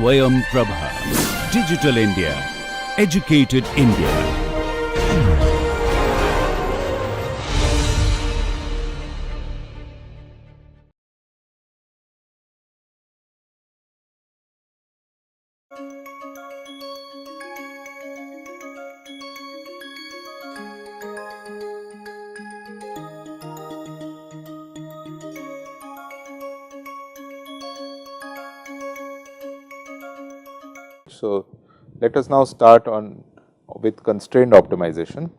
Swayam Prabha. Digital India. Educated India. So, let us now start on with constrained optimization,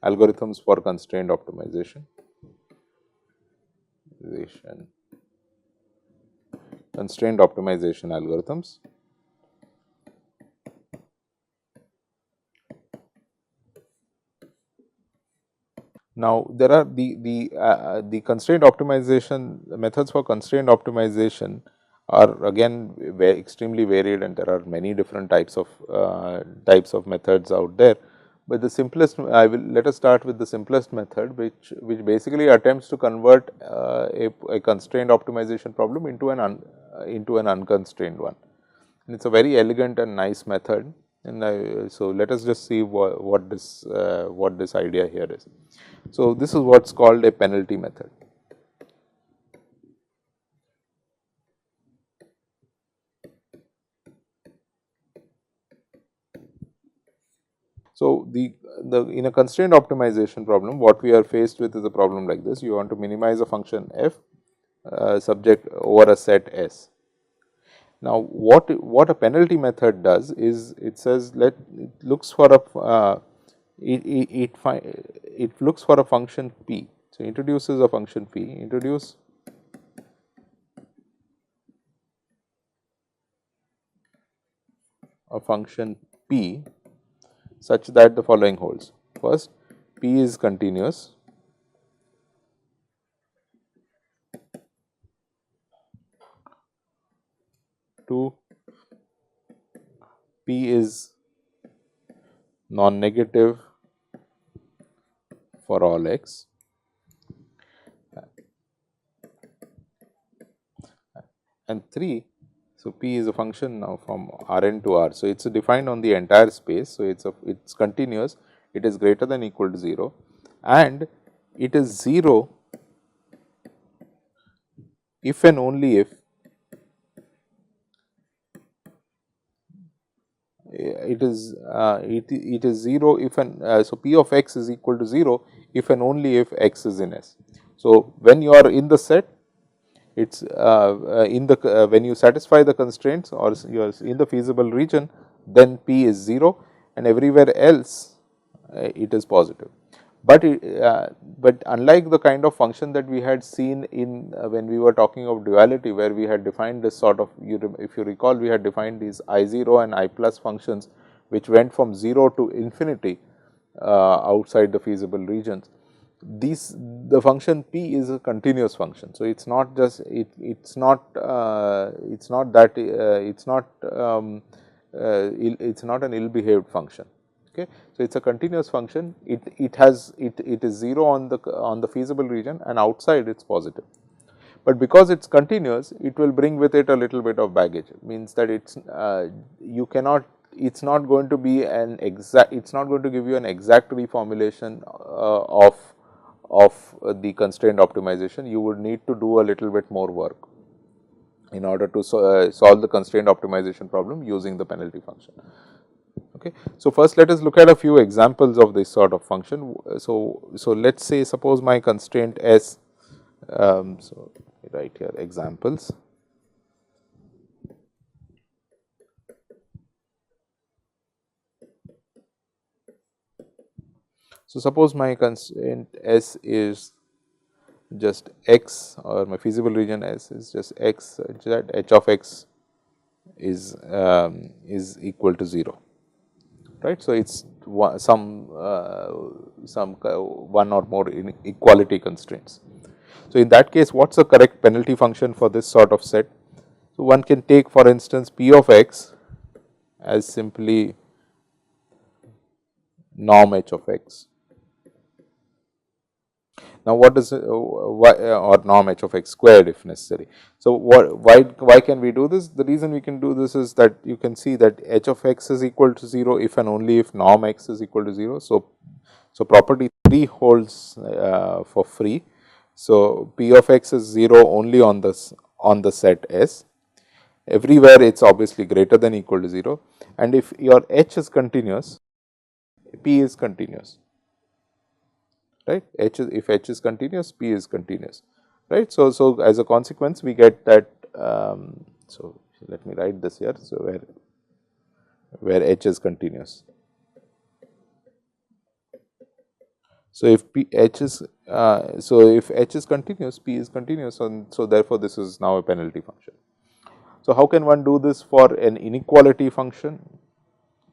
algorithms for constrained optimization, constrained optimization algorithms. Now, there are the constrained optimization methods for constrained optimization are again extremely varied, and there are many different types of methods out there. But the simplest, let us start with the simplest method, which basically attempts to convert a constrained optimization problem into an unconstrained one. And it's a very elegant and nice method. And so let us just see what this idea here is. So this is what's called a penalty method. So in a constrained optimization problem, what we are faced with is a problem like this. You want to minimize a function f subject over a set S. Now, what a penalty method does is it says it looks for a function p. So introduces a function p. Introduce a function p such that the following holds. First, p is continuous. Two, p is non-negative for all x. And 3, so p is a function now from Rn to R. So, it is defined on the entire space. So, it is continuous, it is greater than equal to 0, and it is 0 if and only if it is 0 if so p of x is equal to 0 if and only if x is in S. So, when you are in the set, it's when you satisfy the constraints or you are in the feasible region, then p is 0 and everywhere else it is positive. But unlike the kind of function that we had seen in when we were talking of duality, where we had defined this sort of, if you recall, we had defined these I0 and I plus functions which went from 0 to infinity outside the feasible regions. The function p is a continuous function. So, it is not just it's not an ill behaved function. Okay. So, it is a continuous function. It is 0 on the feasible region, and outside it is positive. But because it is continuous, it will bring with it a little bit of baggage. It means that it's it's not going to be it's not going to give you an exact reformulation of the constrained optimization. You would need to do a little bit more work in order to solve the constrained optimization problem using the penalty function. Okay. So, first let us look at a few examples of this sort of function. So let us say, suppose my constraint S, so write here examples. So, suppose my constraint S is just x, or my feasible region S is just x, such that h of x is equal to 0. Right. So, it is some one or more equality constraints. So, in that case, what is the correct penalty function for this sort of set? So, one can take, for instance, p of x as simply norm h of x. Now, what is or norm h of x squared if necessary. So, why can we do this? The reason we can do this is that you can see that h of x is equal to 0 if and only if norm x is equal to 0. So property 3 holds for free. So, p of x is 0 only on the set S. Everywhere it is obviously greater than equal to 0, and if your h is continuous, p is continuous, right. If h is continuous, p is continuous, right. So as a consequence, we get that. So let me write this here. So where h is continuous. So if h is continuous, p is continuous, and so therefore this is now a penalty function. So how can one do this for an inequality function,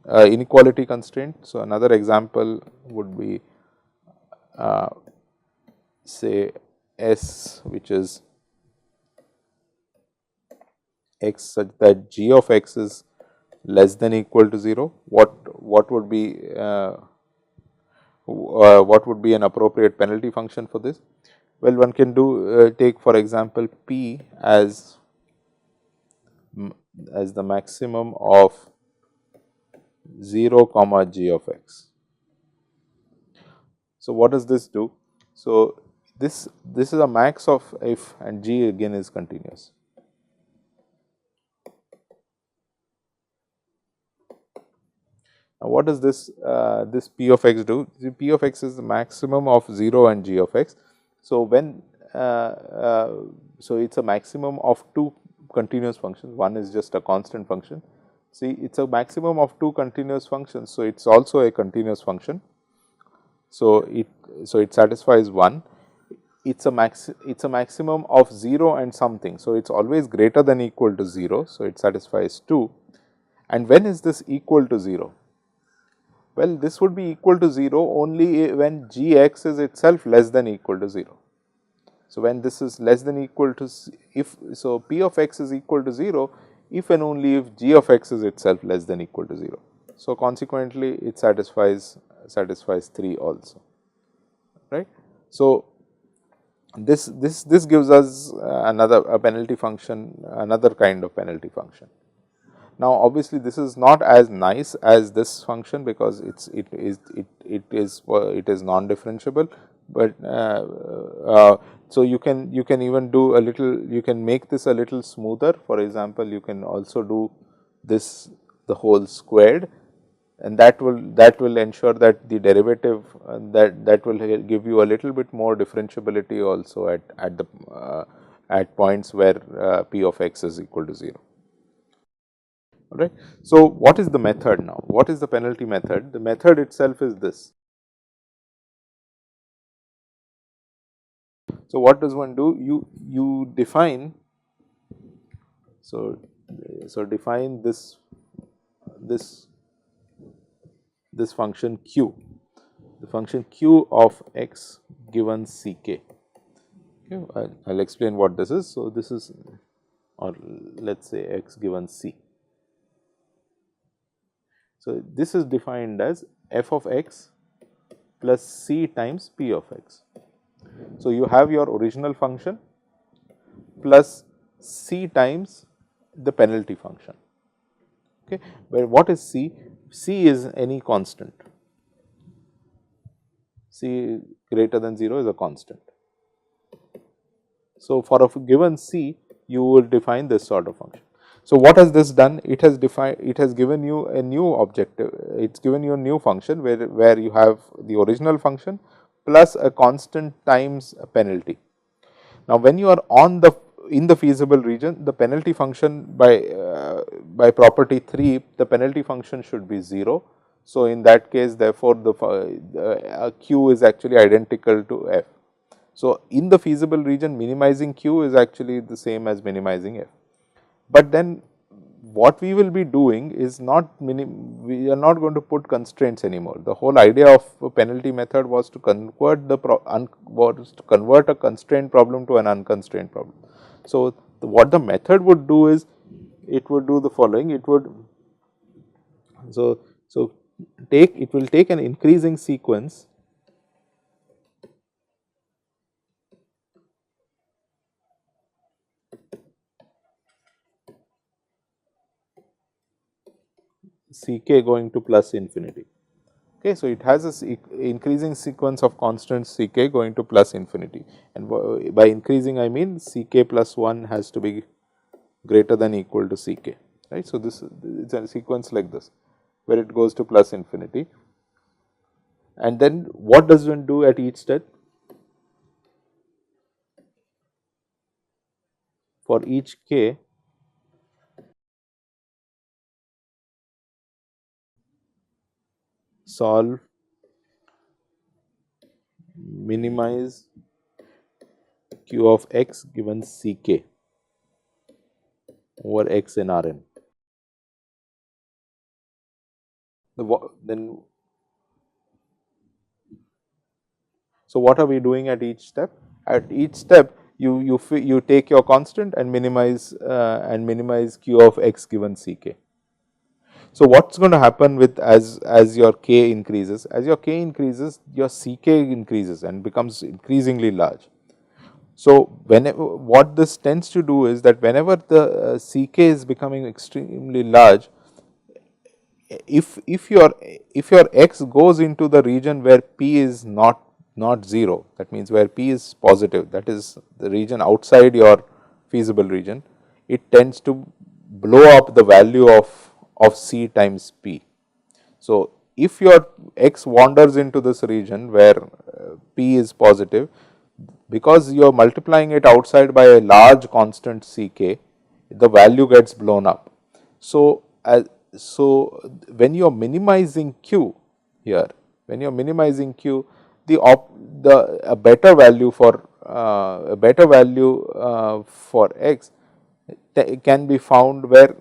inequality constraint? So another example would be say S, which is x such that g of x is less than equal to 0. What would be an appropriate penalty function for this? Well, one can do take for example p as the maximum of 0 comma g of x. So what does this do? So this is a max of f, and g again is continuous. Now what does this p of x do? The p of x is the maximum of 0 and g of x. So when so it's a maximum of two continuous functions. One is just a constant function. See, it's a maximum of two continuous functions. So it's also a continuous function. So it satisfies 1. It's a maximum of 0 and something. So it's always greater than equal to 0. So it satisfies 2. And when is this equal to 0? Well, this would be equal to 0 only when gx is itself less than equal to 0. So when this is less than equal to, p of x is equal to 0 if and only if g of x is itself less than equal to 0. So consequently, it satisfies 3 also, right. So this gives us another penalty function, another kind of penalty function. Now obviously this is not as nice as this function because it is non differentiable, but so you can even do a little, you can make this a little smoother. For example, you can also do this the whole squared, and that will ensure that the derivative that will give you a little bit more differentiability also at points where p of x is equal to 0. Alright. So what is the method now? What is the penalty method? The method itself is this. So what does one do? You define, so define this function q, the function q of x given ck. Okay, I'll explain what this is. So this is, or let's say x given c. So this is defined as f of x plus c times p of x. So you have your original function plus c times the penalty function. Okay, where what is c? C is any constant. C greater than 0 is a constant. So for a given c, you will define this sort of function. So what has this done? It has given you a new objective. It's given you a new function where you have the original function plus a constant times a penalty. Now when you are in the feasible region, the penalty function by property 3, the penalty function should be 0. So in that case, therefore the q is actually identical to f. So in the feasible region, minimizing q is actually the same as minimizing f. But then what we will be doing is we are not going to put constraints anymore. The whole idea of a penalty method was to convert a constraint problem to an unconstrained problem. So what the method would do is, it would do the following. It would it will take an increasing sequence Ck going to plus infinity. Okay, so it has a increasing sequence of constants Ck going to plus infinity, and by increasing I mean Ck plus 1 has to be greater than equal to Ck, right. So, this is a sequence like this where it goes to plus infinity, and then what does one do at each step? For each k, solve, minimize q of x given Ck over x in Rn. Then, so what are we doing at each step? At each step, you take your constant and minimize q of x given Ck. So, what is going to happen with as your k increases? As your k increases, your Ck increases and becomes increasingly large. So, whenever what this tends to do is that whenever the Ck is becoming extremely large, if your x goes into the region where p is not 0, that means where p is positive, that is the region outside your feasible region, it tends to blow up the value of c times p. So, if your x wanders into this region where p is positive, because you are multiplying it outside by a large constant Ck, the value gets blown up. So, when you are minimizing q here, when you are minimizing q, a better value for x can be found where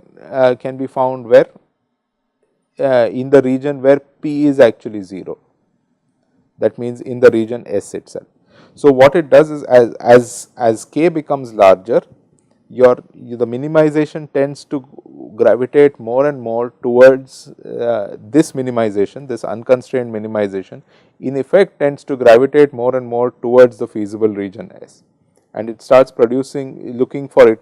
in the region where p is actually 0, that means in the region S itself. So, what it does is as k becomes larger, the minimization tends to gravitate more and more towards this minimization, this unconstrained minimization in effect tends to gravitate more and more towards the feasible region S, and it starts looking for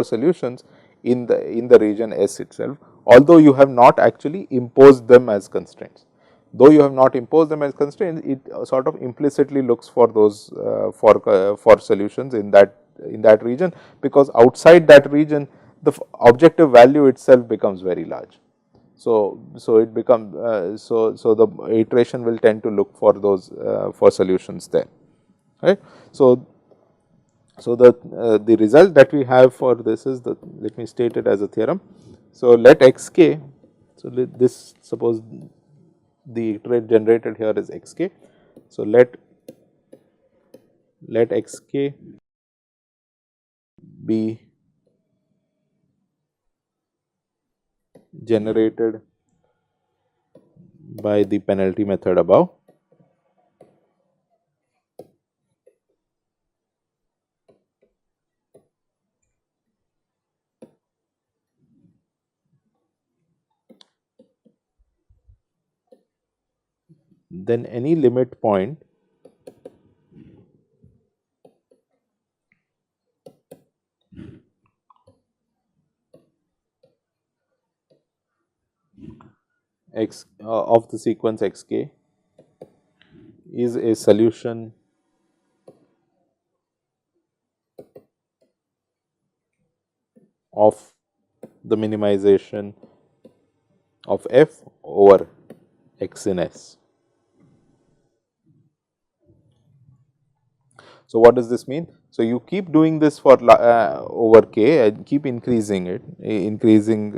solutions in the region S itself, although you have not actually imposed them as constraints. Though you have not imposed them as constraints, it sort of implicitly looks for those for solutions in that region, because outside that region the objective value itself becomes very large. So it becomes so the iteration will tend to look for those for solutions there, right. So the result that we have for this is let me state it as a theorem. So let xk, so this suppose the iterate generated here is xk. So let xk be generated by the penalty method above. Then any limit point x of the sequence xk is a solution of the minimization of f over x in S. So, what does this mean? So, you keep doing this for over k and keep increasing it, increasing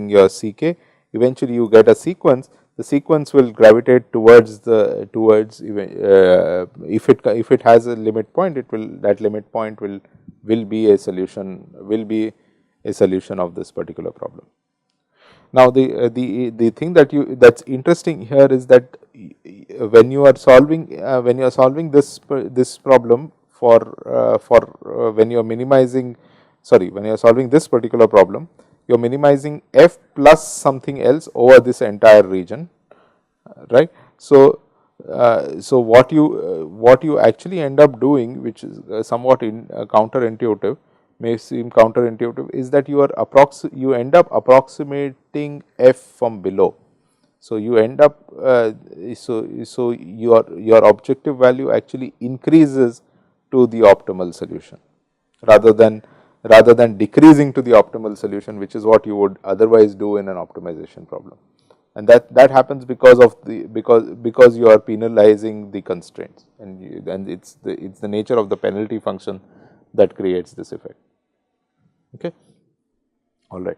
your Ck. Eventually, you get a sequence. The sequence will gravitate towards if it has a limit point, that limit point will be a solution of this particular problem. Now, the thing that's interesting here is that when you are solving this problem when you are when you are solving this particular problem, you are minimizing f plus something else over this entire region, right. So, what you actually end up doing, which is somewhat counterintuitive, may seem counterintuitive, is that you end up approximating f from below. So, you end up so your objective value actually increases to the optimal solution rather than decreasing to the optimal solution, which is what you would otherwise do in an optimization problem. And that happens because of because you are penalizing the constraints, and it's the nature of the penalty function that creates this effect. Okay. All right.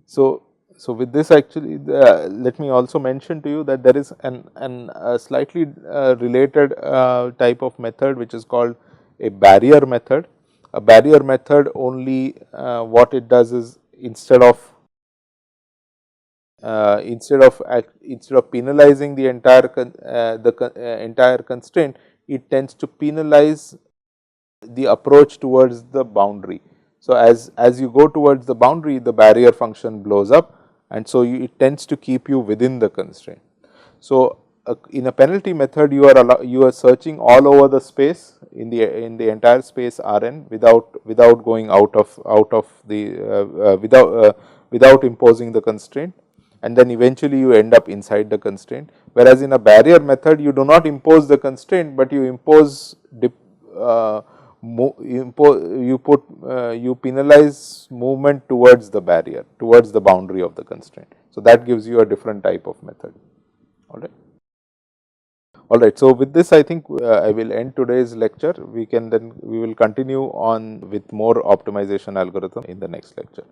So, with this actually, let me also mention to you that there is a slightly related type of method which is called a barrier method. A barrier method only what it does is instead of penalizing the entire constraint, it tends to penalize the approach towards the boundary. So, as you go towards the boundary, the barrier function blows up, and so it tends to keep you within the constraint. So, in a penalty method, you are searching all over the space in the entire space Rn without going out of the without imposing the constraint, and then eventually you end up inside the constraint. Whereas in a barrier method, you do not impose the constraint, but you impose you penalize movement towards the barrier, towards the boundary of the constraint. So, that gives you a different type of method. All right. All right. So, with this I think I will end today's lecture. We will continue on with more optimization algorithm in the next lecture.